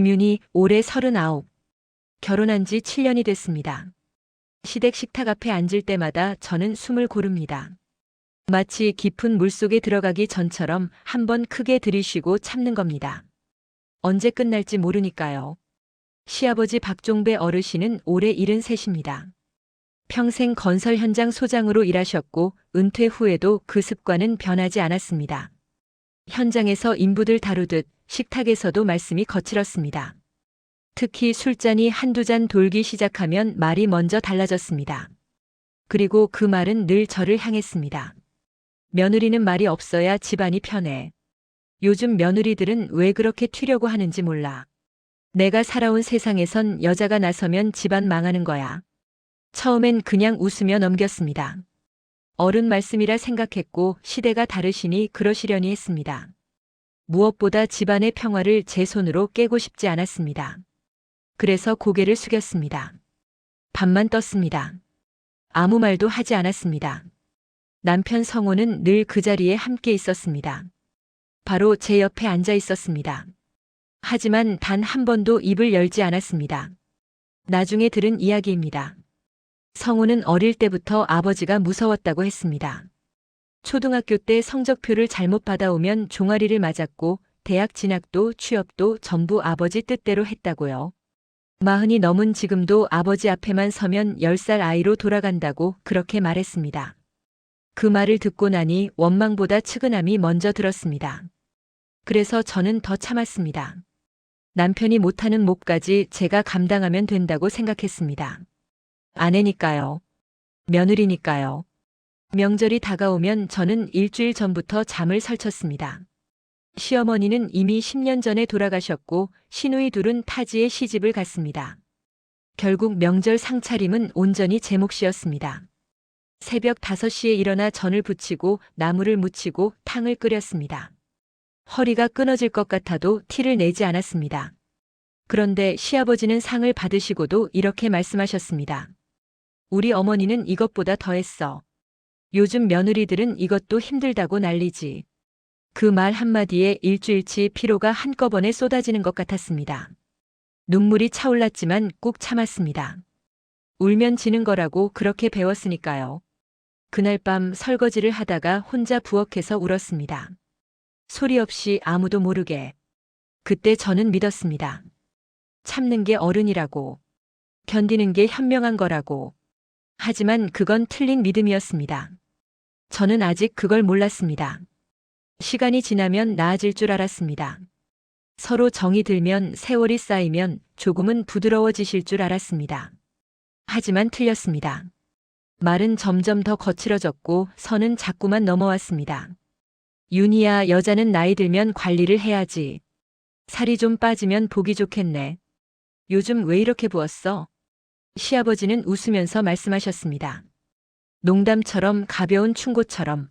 김윤희, 올해 39. 결혼한 지 7년이 됐습니다. 시댁 식탁 앞에 앉을 때마다 저는 숨을 고릅니다. 마치 깊은 물속에 들어가기 전처럼 한번 크게 들이쉬고 참는 겁니다. 언제 끝날지 모르니까요. 시아버지 박종배 어르신은 올해 73입니다. 평생 건설 현장 소장으로 일하셨고 은퇴 후에도 그 습관은 변하지 않았습니다. 현장에서 인부들 다루듯 식탁에서도 말씀이 거칠었습니다. 특히 술잔이 한두 잔 돌기 시작하면 말이 먼저 달라졌습니다. 그리고 그 말은 늘 저를 향했습니다. 며느리는 말이 없어야 집안이 편해. 요즘 며느리들은 왜 그렇게 튀려고 하는지 몰라. 내가 살아온 세상에선 여자가 나서면 집안 망하는 거야. 처음엔 그냥 웃으며 넘겼습니다. 어른 말씀이라 생각했고 시대가 다르시니 그러시려니 했습니다. 무엇보다 집안의 평화를 제 손으로 깨고 싶지 않았습니다. 그래서 고개를 숙였습니다. 밥만 떴습니다. 아무 말도 하지 않았습니다. 남편 성호는 늘 그 자리에 함께 있었습니다. 바로 제 옆에 앉아 있었습니다. 하지만 단 한 번도 입을 열지 않았습니다. 나중에 들은 이야기입니다. 성호는 어릴 때부터 아버지가 무서웠다고 했습니다. 초등학교 때 성적표를 잘못 받아오면 종아리를 맞았고 대학 진학도 취업도 전부 아버지 뜻대로 했다고요. 40이 넘은 지금도 아버지 앞에만 서면 10살 아이로 돌아간다고 그렇게 말했습니다. 그 말을 듣고 나니 원망보다 측은함이 먼저 들었습니다. 그래서 저는 더 참았습니다. 남편이 못하는 몫까지 제가 감당하면 된다고 생각했습니다. 아내니까요. 며느리니까요. 명절이 다가오면 저는 일주일 전부터 잠을 설쳤습니다. 시어머니는 이미 10년 전에 돌아가셨고 시누이 둘은 타지에 시집을 갔습니다. 결국 명절 상차림은 온전히 제 몫이었습니다. 새벽 5시에 일어나 전을 부치고 나물을 무치고 탕을 끓였습니다. 허리가 끊어질 것 같아도 티를 내지 않았습니다. 그런데 시아버지는 상을 받으시고도 이렇게 말씀하셨습니다. 우리 어머니는 이것보다 더했어. 요즘 며느리들은 이것도 힘들다고 난리지. 그 말 한마디에 일주일치 피로가 한꺼번에 쏟아지는 것 같았습니다. 눈물이 차올랐지만 꾹 참았습니다. 울면 지는 거라고 그렇게 배웠으니까요. 그날 밤 설거지를 하다가 혼자 부엌에서 울었습니다. 소리 없이 아무도 모르게. 그때 저는 믿었습니다. 참는 게 어른이라고. 견디는 게 현명한 거라고. 하지만 그건 틀린 믿음이었습니다. 저는 아직 그걸 몰랐습니다. 시간이 지나면 나아질 줄 알았습니다. 서로 정이 들면 세월이 쌓이면 조금은 부드러워지실 줄 알았습니다. 하지만 틀렸습니다. 말은 점점 더 거칠어졌고 선은 자꾸만 넘어왔습니다. 윤희야, 여자는 나이 들면 관리를 해야지. 살이 좀 빠지면 보기 좋겠네. 요즘 왜 이렇게 부었어? 시아버지는 웃으면서 말씀하셨습니다. 농담처럼 가벼운 충고처럼.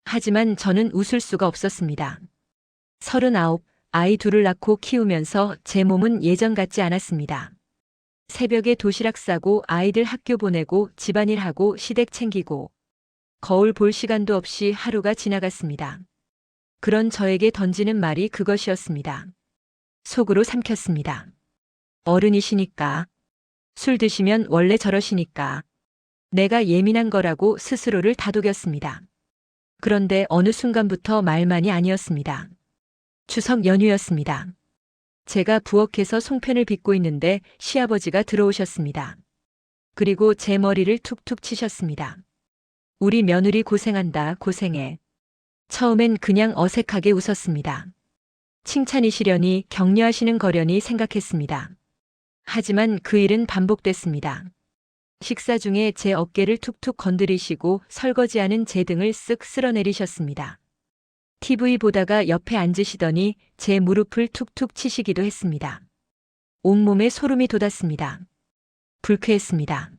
하지만 저는 웃을 수가 없었습니다. 39, 아이 둘을 낳고 키우면서 제 몸은 예전 같지 않았습니다. 새벽에 도시락 싸고 아이들 학교 보내고 집안일하고 시댁 챙기고 거울 볼 시간도 없이 하루가 지나갔습니다. 그런 저에게 던지는 말이 그것이었습니다. 속으로 삼켰습니다. 어른이시니까. 술 드시면 원래 저러시니까. 내가 예민한 거라고 스스로를 다독였습니다. 그런데 어느 순간부터 말만이 아니었습니다. 추석 연휴였습니다. 제가 부엌에서 송편을 빚고 있는데 시아버지가 들어오셨습니다. 그리고 제 머리를 툭툭 치셨습니다. 우리 며느리 고생한다, 고생해. 처음엔 그냥 어색하게 웃었습니다. 칭찬이시려니 격려하시는 거려니 생각했습니다. 하지만 그 일은 반복됐습니다. 식사 중에 제 어깨를 툭툭 건드리시고 설거지하는 제 등을 쓱 쓸어내리셨습니다. TV 보다가 옆에 앉으시더니 제 무릎을 툭툭 치시기도 했습니다. 온몸에 소름이 돋았습니다. 불쾌했습니다.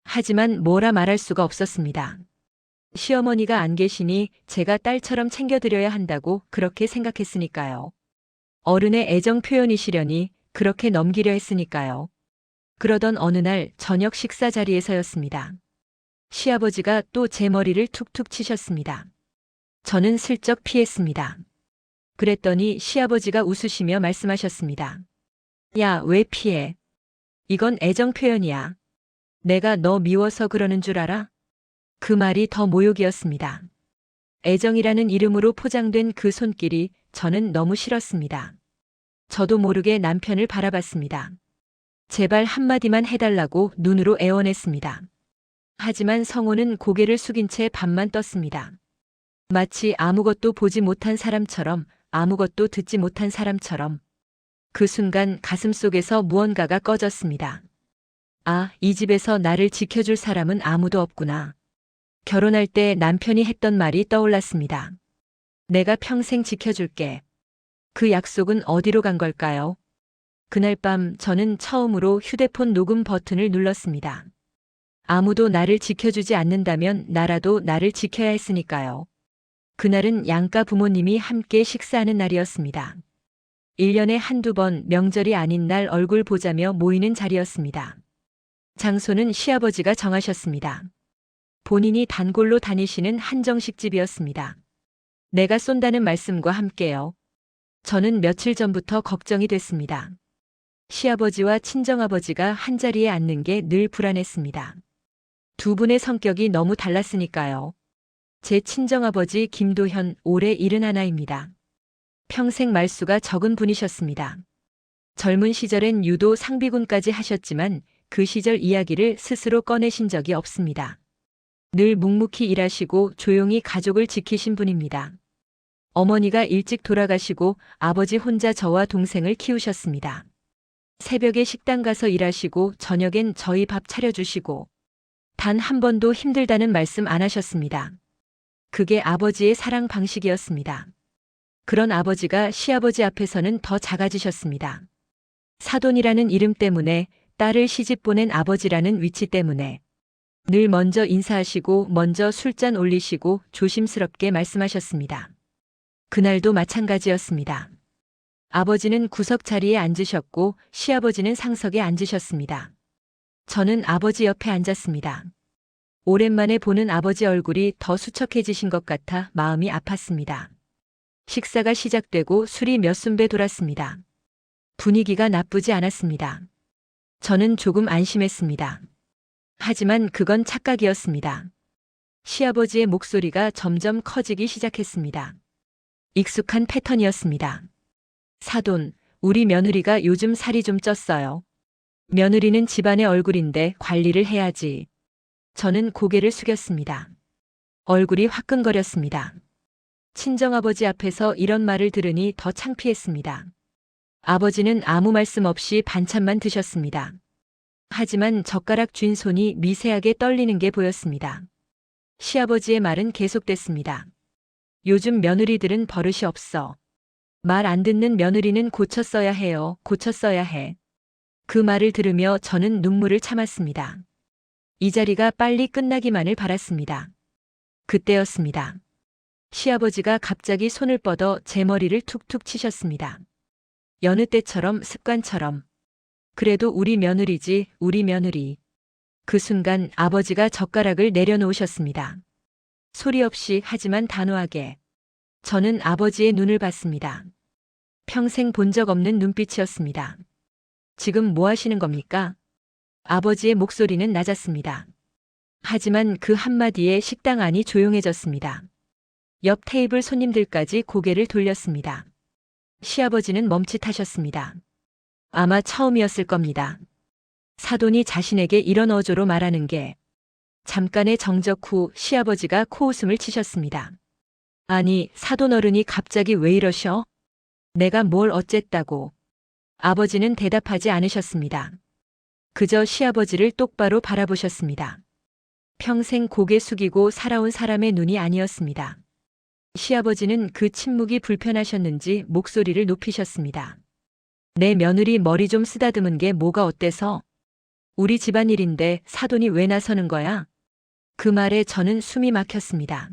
하지만 뭐라 말할 수가 없었습니다. 시어머니가 안 계시니 제가 딸처럼 챙겨드려야 한다고 그렇게 생각했으니까요. 어른의 애정 표현이시려니 그렇게 넘기려 했으니까요. 그러던 어느 날 저녁 식사 자리에서였습니다. 시아버지가 또 제 머리를 툭툭 치셨습니다. 저는 슬쩍 피했습니다. 그랬더니 시아버지가 웃으시며 말씀하셨습니다. 야, 왜 피해? 이건 애정 표현이야. 내가 너 미워서 그러는 줄 알아? 그 말이 더 모욕이었습니다. 애정이라는 이름으로 포장된 그 손길이 저는 너무 싫었습니다. 저도 모르게 남편을 바라봤습니다. 제발 한마디만 해달라고 눈으로 애원했습니다. 하지만 성호는 고개를 숙인 채 밥만 떴습니다. 마치 아무것도 보지 못한 사람처럼, 아무것도 듣지 못한 사람처럼. 그 순간 가슴속에서 무언가가 꺼졌습니다. 아, 이 집에서 나를 지켜줄 사람은 아무도 없구나. 결혼할 때 남편이 했던 말이 떠올랐습니다. 내가 평생 지켜줄게. 그 약속은 어디로 간 걸까요? 그날 밤 저는 처음으로 휴대폰 녹음 버튼을 눌렀습니다. 아무도 나를 지켜주지 않는다면 나라도 나를 지켜야 했으니까요. 그날은 양가 부모님이 함께 식사하는 날이었습니다. 1년에 한두 번 명절이 아닌 날 얼굴 보자며 모이는 자리였습니다. 장소는 시아버지가 정하셨습니다. 본인이 단골로 다니시는 한정식 집이었습니다. 내가 쏜다는 말씀과 함께요. 저는 며칠 전부터 걱정이 됐습니다. 시아버지와 친정아버지가 한자리에 앉는 게 늘 불안했습니다. 두 분의 성격이 너무 달랐으니까요. 제 친정아버지 김도현 올해 71입니다. 평생 말수가 적은 분이셨습니다. 젊은 시절엔 유도 상비군까지 하셨지만 그 시절 이야기를 스스로 꺼내신 적이 없습니다. 늘 묵묵히 일하시고 조용히 가족을 지키신 분입니다. 어머니가 일찍 돌아가시고 아버지 혼자 저와 동생을 키우셨습니다. 새벽에 식당 가서 일하시고 저녁엔 저희 밥 차려주시고 단 한 번도 힘들다는 말씀 안 하셨습니다. 그게 아버지의 사랑 방식이었습니다. 그런 아버지가 시아버지 앞에서는 더 작아지셨습니다. 사돈이라는 이름 때문에, 딸을 시집 보낸 아버지라는 위치 때문에 늘 먼저 인사하시고 먼저 술잔 올리시고 조심스럽게 말씀하셨습니다. 그날도 마찬가지였습니다. 아버지는 구석 자리에 앉으셨고 시아버지는 상석에 앉으셨습니다. 저는 아버지 옆에 앉았습니다. 오랜만에 보는 아버지 얼굴이 더 수척해지신 것 같아 마음이 아팠습니다. 식사가 시작되고 술이 몇 순배 돌았습니다. 분위기가 나쁘지 않았습니다. 저는 조금 안심했습니다. 하지만 그건 착각이었습니다. 시아버지의 목소리가 점점 커지기 시작했습니다. 익숙한 패턴이었습니다. 사돈, 우리 며느리가 요즘 살이 좀 쪘어요. 며느리는 집안의 얼굴인데 관리를 해야지. 저는 고개를 숙였습니다. 얼굴이 화끈거렸습니다. 친정아버지 앞에서 이런 말을 들으니 더 창피했습니다. 아버지는 아무 말씀 없이 반찬만 드셨습니다. 하지만 젓가락 쥔 손이 미세하게 떨리는 게 보였습니다. 시아버지의 말은 계속됐습니다. 요즘 며느리들은 버릇이 없어. 말 안 듣는 며느리는 고쳤어야 해요. 고쳤어야 해. 그 말을 들으며 저는 눈물을 참았습니다. 이 자리가 빨리 끝나기만을 바랐습니다. 그때였습니다. 시아버지가 갑자기 손을 뻗어 제 머리를 툭툭 치셨습니다. 여느 때처럼 습관처럼. 그래도 우리 며느리지, 우리 며느리. 그 순간 아버지가 젓가락을 내려놓으셨습니다. 소리 없이 하지만 단호하게. 저는 아버지의 눈을 봤습니다. 평생 본 적 없는 눈빛이었습니다. 지금 뭐 하시는 겁니까? 아버지의 목소리는 낮았습니다. 하지만 그 한마디에 식당 안이 조용해졌습니다. 옆 테이블 손님들까지 고개를 돌렸습니다. 시아버지는 멈칫하셨습니다. 아마 처음이었을 겁니다. 사돈이 자신에게 이런 어조로 말하는 게. 잠깐의 정적 후 시아버지가 코웃음을 치셨습니다. 아니, 사돈 어른이 갑자기 왜 이러셔? 내가 뭘 어쨌다고. 아버지는 대답하지 않으셨습니다. 그저 시아버지를 똑바로 바라보셨습니다. 평생 고개 숙이고 살아온 사람의 눈이 아니었습니다. 시아버지는 그 침묵이 불편하셨는지 목소리를 높이셨습니다. 내 며느리 머리 좀 쓰다듬은 게 뭐가 어때서? 우리 집안일인데 사돈이 왜 나서는 거야? 그 말에 저는 숨이 막혔습니다.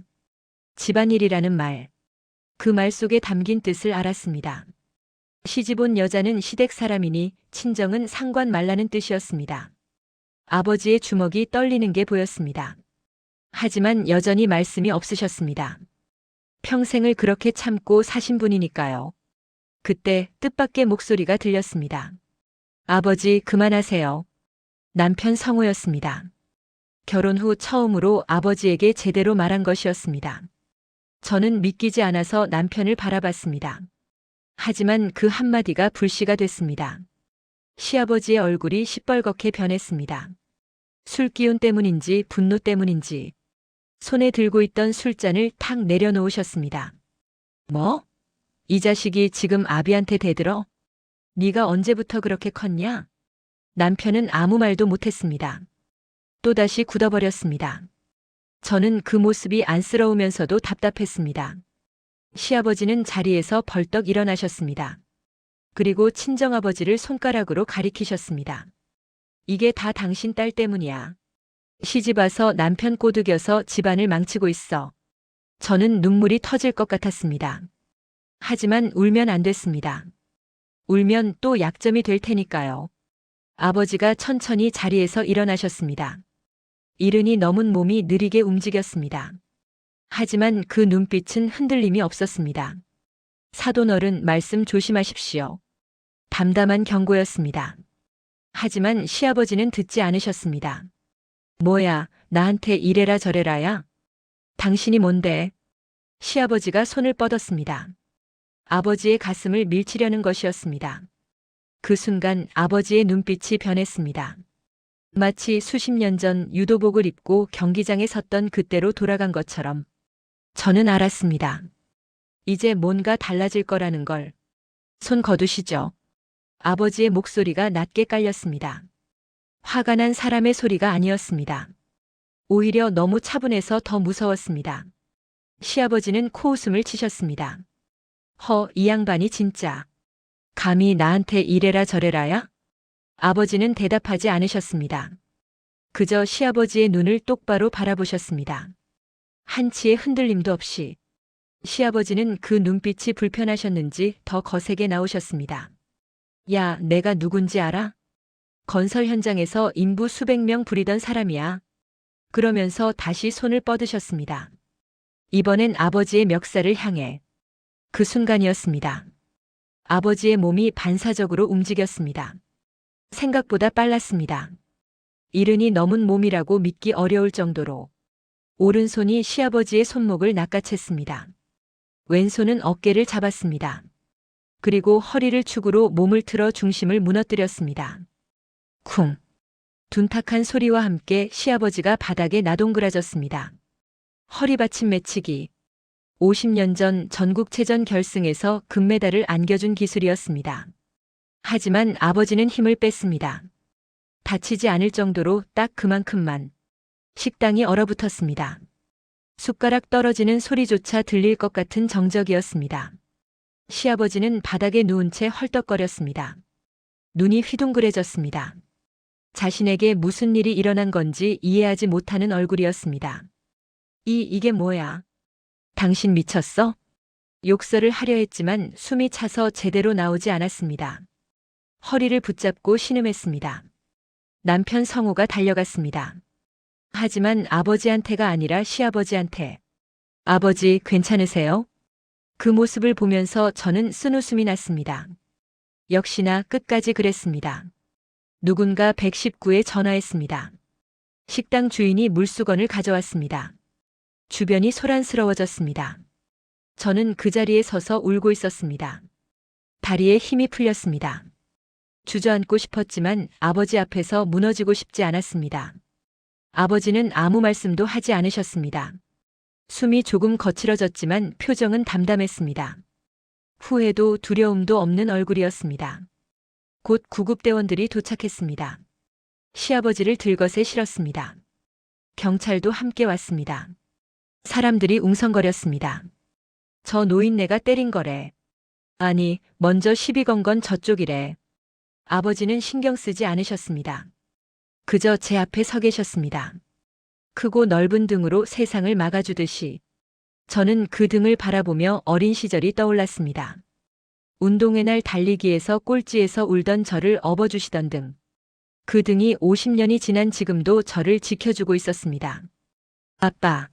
집안일이라는 말. 그 말 속에 담긴 뜻을 알았습니다. 시집 온 여자는 시댁 사람이니 친정은 상관 말라는 뜻이었습니다. 아버지의 주먹이 떨리는 게 보였습니다. 하지만 여전히 말씀이 없으셨습니다. 평생을 그렇게 참고 사신 분이니까요. 그때 뜻밖의 목소리가 들렸습니다. 아버지 그만하세요. 남편 성우였습니다. 결혼 후 처음으로 아버지에게 제대로 말한 것이었습니다. 저는 믿기지 않아서 남편을 바라봤습니다. 하지만 그 한마디가 불씨가 됐습니다. 시아버지의 얼굴이 시뻘겋게 변했습니다. 술 기운 때문인지 분노 때문인지 손에 들고 있던 술잔을 탁 내려놓으셨습니다. 뭐? 이 자식이 지금 아비한테 대들어? 네가 언제부터 그렇게 컸냐? 남편은 아무 말도 못했습니다. 또다시 굳어버렸습니다. 저는 그 모습이 안쓰러우면서도 답답했습니다. 시아버지는 자리에서 벌떡 일어나셨습니다. 그리고 친정아버지를 손가락으로 가리키셨습니다. 이게 다 당신 딸 때문이야. 시집와서 남편 꼬드겨서 집안을 망치고 있어. 저는 눈물이 터질 것 같았습니다. 하지만 울면 안 됐습니다. 울면 또 약점이 될 테니까요. 아버지가 천천히 자리에서 일어나셨습니다. 이른이 넘은 몸이 느리게 움직였습니다. 하지만 그 눈빛은 흔들림이 없었습니다. 사돈어른 말씀 조심하십시오. 담담한 경고였습니다. 하지만 시아버지는 듣지 않으셨습니다. 뭐야, 나한테 이래라 저래라야? 당신이 뭔데? 시아버지가 손을 뻗었습니다. 아버지의 가슴을 밀치려는 것이었습니다. 그 순간 아버지의 눈빛이 변했습니다. 마치 수십 년 전 유도복을 입고 경기장에 섰던 그때로 돌아간 것처럼 저는 알았습니다. 이제 뭔가 달라질 거라는 걸. 손 거두시죠. 아버지의 목소리가 낮게 깔렸습니다. 화가 난 사람의 소리가 아니었습니다. 오히려 너무 차분해서 더 무서웠습니다. 시아버지는 코웃음을 치셨습니다. 이 양반이 진짜. 감히 나한테 이래라 저래라야? 아버지는 대답하지 않으셨습니다. 그저 시아버지의 눈을 똑바로 바라보셨습니다. 한치의 흔들림도 없이. 시아버지는 그 눈빛이 불편하셨는지 더 거세게 나오셨습니다. 야, 내가 누군지 알아? 건설 현장에서 인부 수백 명 부리던 사람이야. 그러면서 다시 손을 뻗으셨습니다. 이번엔 아버지의 멱살을 향해. 그 순간이었습니다. 아버지의 몸이 반사적으로 움직였습니다. 생각보다 빨랐습니다. 이른이 넘은 몸이라고 믿기 어려울 정도로 오른손이 시아버지의 손목을 낚아챘습니다. 왼손은 어깨를 잡았습니다. 그리고 허리를 축으로 몸을 틀어 중심을 무너뜨렸습니다. 쿵! 둔탁한 소리와 함께 시아버지가 바닥에 나동그라졌습니다. 허리받침 매치기. 50년 전 전국체전 결승에서 금메달을 안겨준 기술이었습니다. 하지만 아버지는 힘을 뺐습니다. 다치지 않을 정도로 딱 그만큼만. 식당이 얼어붙었습니다. 숟가락 떨어지는 소리조차 들릴 것 같은 정적이었습니다. 시아버지는 바닥에 누운 채 헐떡거렸습니다. 눈이 휘둥그레졌습니다. 자신에게 무슨 일이 일어난 건지 이해하지 못하는 얼굴이었습니다. 이게 뭐야? 당신 미쳤어? 욕설을 하려 했지만 숨이 차서 제대로 나오지 않았습니다. 허리를 붙잡고 신음했습니다. 남편 성우가 달려갔습니다. 하지만 아버지한테가 아니라 시아버지한테. 아버지 괜찮으세요? 그 모습을 보면서 저는 쓴웃음이 났습니다. 역시나 끝까지 그랬습니다. 누군가 119에 전화했습니다. 식당 주인이 물수건을 가져왔습니다. 주변이 소란스러워졌습니다. 저는 그 자리에 서서 울고 있었습니다. 다리에 힘이 풀렸습니다. 주저앉고 싶었지만 아버지 앞에서 무너지고 싶지 않았습니다. 아버지는 아무 말씀도 하지 않으셨습니다. 숨이 조금 거칠어졌지만 표정은 담담했습니다. 후회도 두려움도 없는 얼굴이었습니다. 곧 구급대원들이 도착했습니다. 시아버지를 들것에 실었습니다. 경찰도 함께 왔습니다. 사람들이 웅성거렸습니다. 저 노인네가 때린 거래. 아니, 먼저 시비 건 건 저쪽이래. 아버지는 신경 쓰지 않으셨습니다. 그저 제 앞에 서 계셨습니다. 크고 넓은 등으로 세상을 막아주듯이. 저는 그 등을 바라보며 어린 시절이 떠올랐습니다. 운동회 날 달리기에서 꼴찌에서 울던 저를 업어주시던 등. 그 등이 50년이 지난 지금도 저를 지켜주고 있었습니다. 아빠.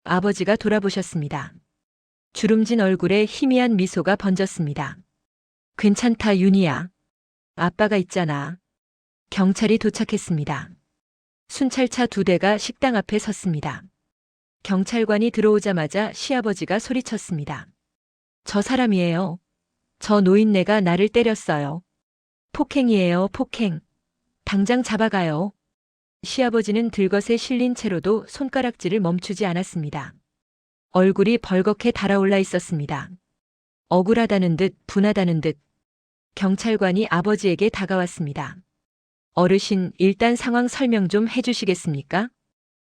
아버지가 돌아보셨습니다. 주름진 얼굴에 희미한 미소가 번졌습니다. 괜찮다, 윤희야. 아빠가 있잖아. 경찰이 도착했습니다. 순찰차 2대가 식당 앞에 섰습니다. 경찰관이 들어오자마자 시아버지가 소리쳤습니다. 저 사람이에요. 저 노인네가 나를 때렸어요. 폭행이에요, 폭행. 당장 잡아가요. 시아버지는 들것에 실린 채로도 손가락질을 멈추지 않았습니다. 얼굴이 벌겋게 달아올라 있었습니다. 억울하다는 듯 분하다는 듯. 경찰관이 아버지에게 다가왔습니다. 어르신, 일단 상황 설명 좀 해주시겠습니까?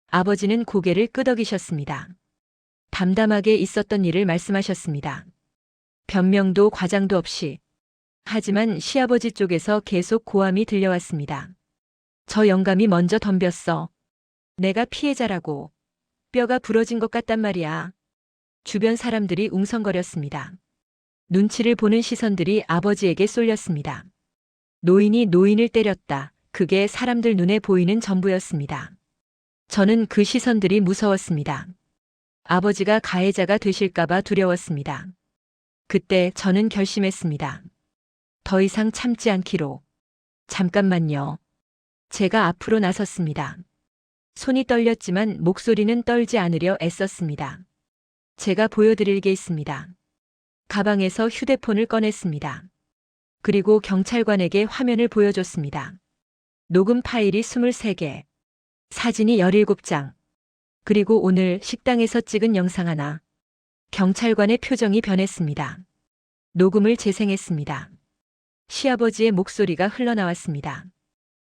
아버지는 고개를 끄덕이셨습니다. 담담하게 있었던 일을 말씀하셨습니다. 변명도 과장도 없이. 하지만 시아버지 쪽에서 계속 고함이 들려왔습니다. 저 영감이 먼저 덤볐어. 내가 피해자라고. 뼈가 부러진 것 같단 말이야. 주변 사람들이 웅성거렸습니다. 눈치를 보는 시선들이 아버지에게 쏠렸습니다. 노인이 노인을 때렸다. 그게 사람들 눈에 보이는 전부였습니다. 저는 그 시선들이 무서웠습니다. 아버지가 가해자가 되실까봐 두려웠습니다. 그때 저는 결심했습니다. 더 이상 참지 않기로. 잠깐만요. 제가 앞으로 나섰습니다. 손이 떨렸지만 목소리는 떨지 않으려 애썼습니다. 제가 보여드릴 게 있습니다. 가방에서 휴대폰을 꺼냈습니다. 그리고 경찰관에게 화면을 보여줬습니다. 녹음 파일이 23개, 사진이 17장, 그리고 오늘 식당에서 찍은 영상 하나. 경찰관의 표정이 변했습니다. 녹음을 재생했습니다. 시아버지의 목소리가 흘러나왔습니다.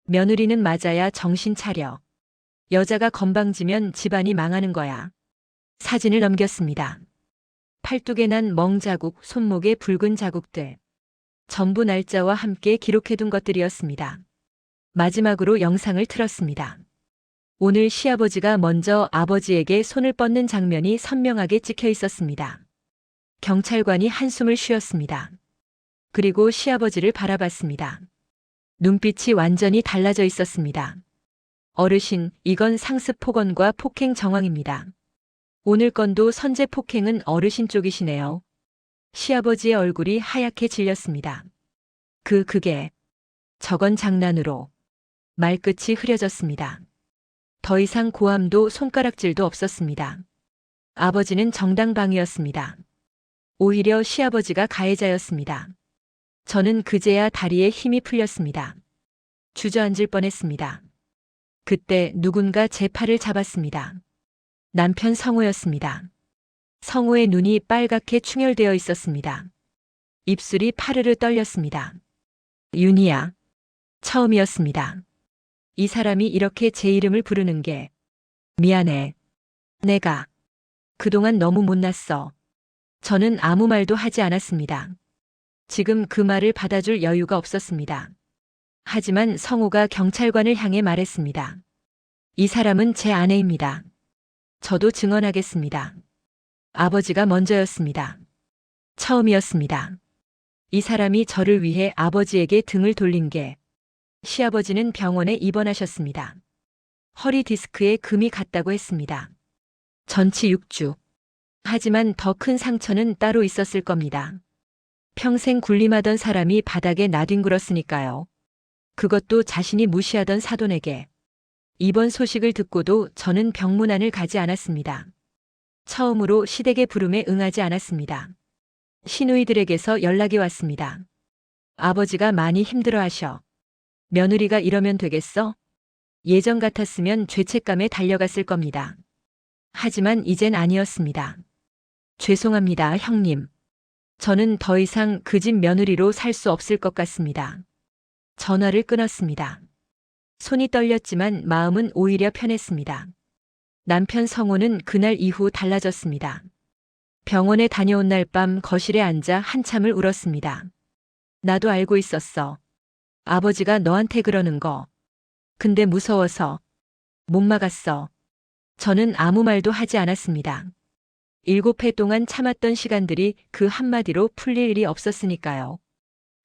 며느리는 맞아야 정신 차려. 여자가 건방지면 집안이 망하는 거야. 사진을 넘겼습니다. 팔뚝에 난 멍자국, 손목에 붉은 자국들. 전부 날짜와 함께 기록해둔 것들이었습니다. 마지막으로 영상을 틀었습니다. 오늘 시아버지가 먼저 아버지에게 손을 뻗는 장면이 선명하게 찍혀 있었습니다. 경찰관이 한숨을 쉬었습니다. 그리고 시아버지를 바라봤습니다. 눈빛이 완전히 달라져 있었습니다. 어르신, 이건 상습 폭언과 폭행 정황입니다. 오늘 건도 선제 폭행은 어르신 쪽이시네요. 시아버지의 얼굴이 하얗게 질렸습니다. 그게 저건 장난으로. 말끝이 흐려졌습니다. 더 이상 고함도 손가락질도 없었습니다. 아버지는 정당방위였습니다. 오히려 시아버지가 가해자였습니다. 저는 그제야 다리에 힘이 풀렸습니다. 주저앉을 뻔했습니다. 그때 누군가 제 팔을 잡았습니다. 남편 성우였습니다. 성우의 눈이 빨갛게 충혈되어 있었습니다. 입술이 파르르 떨렸습니다. 윤희야. 처음이었습니다. 이 사람이 이렇게 제 이름을 부르는 게. 미안해. 내가 그동안 너무 못났어. 저는 아무 말도 하지 않았습니다. 지금 그 말을 받아줄 여유가 없었습니다. 하지만 성우가 경찰관을 향해 말했습니다. 이 사람은 제 아내입니다. 저도 증언하겠습니다. 아버지가 먼저였습니다. 처음이었습니다. 이 사람이 저를 위해 아버지에게 등을 돌린 게. 시아버지는 병원에 입원하셨습니다. 허리 디스크에 금이 갔다고 했습니다. 전치 6주. 하지만 더 큰 상처는 따로 있었을 겁니다. 평생 군림하던 사람이 바닥에 나뒹굴었으니까요. 그것도 자신이 무시하던 사돈에게. 이번 소식을 듣고도 저는 병문안을 가지 않았습니다. 처음으로 시댁의 부름에 응하지 않았습니다. 시누이들에게서 연락이 왔습니다. 아버지가 많이 힘들어하셔. 며느리가 이러면 되겠어? 예전 같았으면 죄책감에 달려갔을 겁니다. 하지만 이젠 아니었습니다. 죄송합니다, 형님. 저는 더 이상 그 집 며느리로 살 수 없을 것 같습니다. 전화를 끊었습니다. 손이 떨렸지만 마음은 오히려 편했습니다. 남편 성호는 그날 이후 달라졌습니다. 병원에 다녀온 날 밤 거실에 앉아 한참을 울었습니다. 나도 알고 있었어. 아버지가 너한테 그러는 거. 근데 무서워서 못 막았어. 저는 아무 말도 하지 않았습니다. 7해 동안 참았던 시간들이 그 한마디로 풀릴 일이 없었으니까요.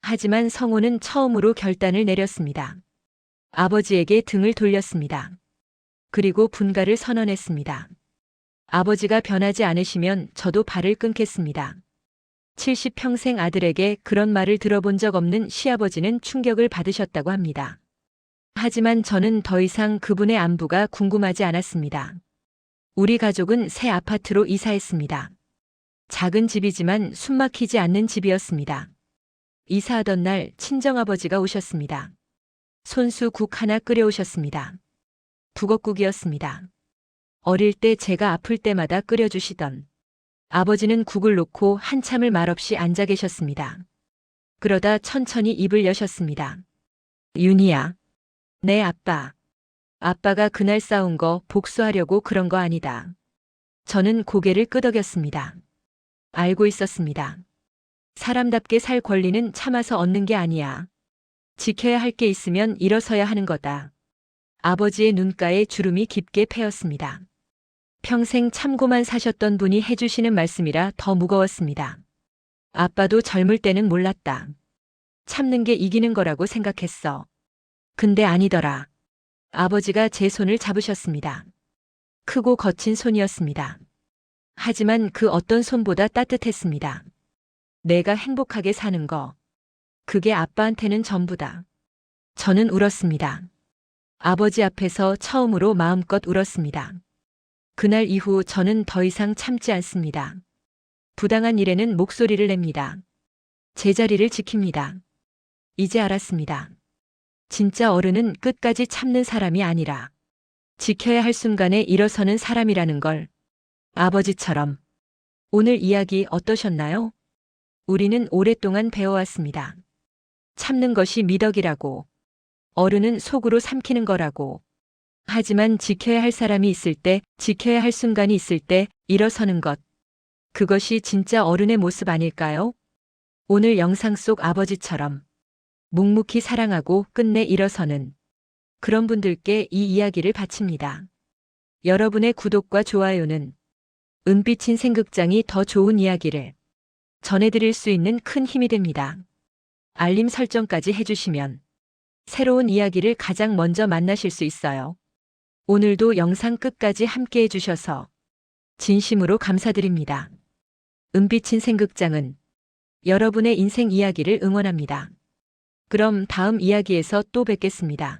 하지만 성호는 처음으로 결단을 내렸습니다. 아버지에게 등을 돌렸습니다. 그리고 분가를 선언했습니다. 아버지가 변하지 않으시면 저도 발을 끊겠습니다. 70평생 아들에게 그런 말을 들어본 적 없는 시아버지는 충격을 받으셨다고 합니다. 하지만 저는 더 이상 그분의 안부가 궁금하지 않았습니다. 우리 가족은 새 아파트로 이사했습니다. 작은 집이지만 숨막히지 않는 집이었습니다. 이사하던 날 친정아버지가 오셨습니다. 손수 국 하나 끓여오셨습니다. 북엇국이었습니다. 어릴 때 제가 아플 때마다 끓여주시던 아버지는 국을 놓고 한참을 말없이 앉아 계셨습니다. 그러다 천천히 입을 여셨습니다. 윤희야. 네, 아빠. 아빠가 그날 싸운 거 복수하려고 그런 거 아니다. 저는 고개를 끄덕였습니다. 알고 있었습니다. 사람답게 살 권리는 참아서 얻는 게 아니야. 지켜야 할 게 있으면 일어서야 하는 거다. 아버지의 눈가에 주름이 깊게 패였습니다. 평생 참고만 사셨던 분이 해주시는 말씀이라 더 무거웠습니다. 아빠도 젊을 때는 몰랐다. 참는 게 이기는 거라고 생각했어. 근데 아니더라. 아버지가 제 손을 잡으셨습니다. 크고 거친 손이었습니다. 하지만 그 어떤 손보다 따뜻했습니다. 내가 행복하게 사는 거. 그게 아빠한테는 전부다. 저는 울었습니다. 아버지 앞에서 처음으로 마음껏 울었습니다. 그날 이후 저는 더 이상 참지 않습니다. 부당한 일에는 목소리를 냅니다. 제자리를 지킵니다. 이제 알았습니다. 진짜 어른은 끝까지 참는 사람이 아니라 지켜야 할 순간에 일어서는 사람이라는 걸. 아버지처럼. 오늘 이야기 어떠셨나요? 우리는 오랫동안 배워왔습니다. 참는 것이 미덕이라고. 어른은 속으로 삼키는 거라고. 하지만 지켜야 할 사람이 있을 때, 지켜야 할 순간이 있을 때 일어서는 것. 그것이 진짜 어른의 모습 아닐까요? 오늘 영상 속 아버지처럼 묵묵히 사랑하고 끝내 일어서는 그런 분들께 이 이야기를 바칩니다. 여러분의 구독과 좋아요는 은빛 인생극장이 더 좋은 이야기를 전해드릴 수 있는 큰 힘이 됩니다. 알림 설정까지 해주시면 새로운 이야기를 가장 먼저 만나실 수 있어요. 오늘도 영상 끝까지 함께 해주셔서 진심으로 감사드립니다. 은빛 인생극장은 여러분의 인생 이야기를 응원합니다. 그럼 다음 이야기에서 또 뵙겠습니다.